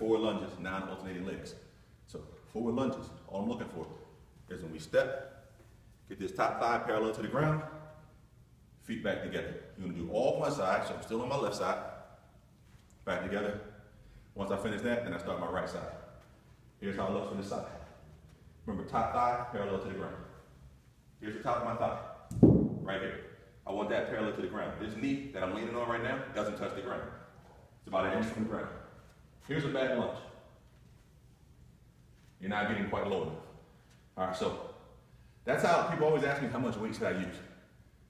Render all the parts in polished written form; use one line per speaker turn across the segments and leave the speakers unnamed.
forward lunges, non-alternating legs. So forward lunges, all I'm looking for is when we step, get this top thigh parallel to the ground, feet back together. You're gonna do all one side, so I'm still on my left side, back together. Once I finish that, then I start my right side. Here's how it looks from this side. Remember, top thigh parallel to the ground. Here's the top of my thigh, right here. I want that parallel to the ground. This knee that I'm leaning on right now doesn't touch the ground. It's about an inch from the ground. Here's a bad lunge. You're not getting quite low enough. All right, so that's how people always ask me how much weight should I use.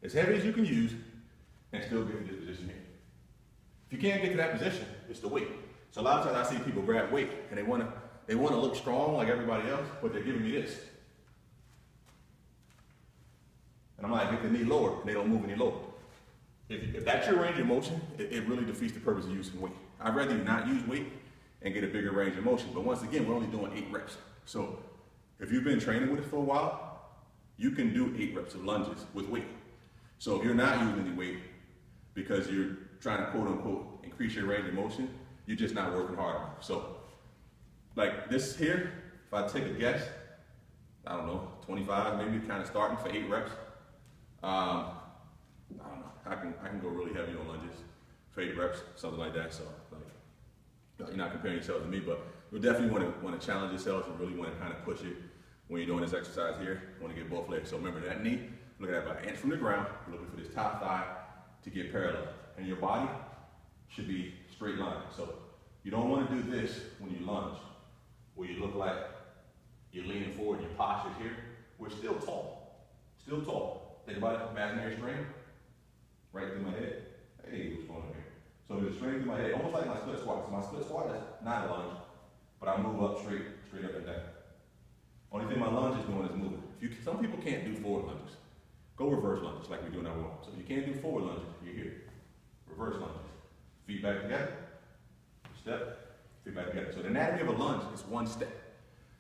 As heavy as you can use and still get to this position here. If you can't get to that position, it's the weight. So a lot of times I see people grab weight and they want to look strong like everybody else, but they're giving me this. And I'm like, get the knee lower, and they don't move any lower. If that's your range of motion, it really defeats the purpose of using weight. I'd rather you not use weight and get a bigger range of motion. But once again, we're only doing 8 reps. So if you've been training with it for a while, you can do 8 reps of lunges with weight. So if you're not using any weight because you're trying to quote unquote increase your range of motion, you're just not working hard enough. So like this here, if I take a guess, I don't know, 25 maybe, kind of starting for 8 reps. I don't know, I can go really heavy on lunges for 8 reps, something like that. So like, you're not comparing yourself to me, but you definitely want to challenge yourself and really want to kind of push it when you're doing this exercise here. You want to get both legs. So remember that knee, look at that about an inch from the ground. You're looking for this top thigh to get parallel. And your body should be straight line. So you don't want to do this when you lunge, where you look like you're leaning forward, your posture's here. We're still tall, still tall. Think about it, imaginary string, right through my head. Hey, what's going on here? So there's a string through my head, almost like my split squat. So my split squat is not a lunge, but I move up straight up and down. Only thing my lunge is doing is moving. Some people can't do forward lunges. Go reverse lunges like we do in our warm-up. So if you can't do forward lunges, you're here. Reverse lunges. Feet back together, step, feet back together. So the anatomy of a lunge is one step.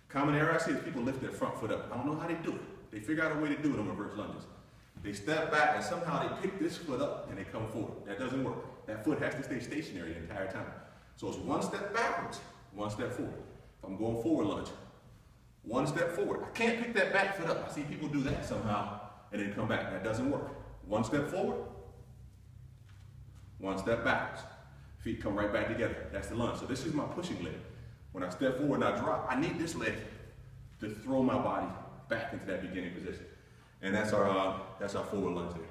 Common error I see is people lift their front foot up. I don't know how they do it. They figure out a way to do it on reverse lunges. They step back and somehow they pick this foot up and they come forward. That doesn't work. That foot has to stay stationary the entire time. So it's one step backwards, one step forward. If I'm going forward lunge, one step forward. I can't pick that back foot up. I see people do that somehow and then come back. That doesn't work. One step forward, one step backwards. Feet come right back together. That's the lunge. So this is my pushing leg. When I step forward and I drop, I need this leg to throw my body back into that beginning position. And that's our forward lunge there.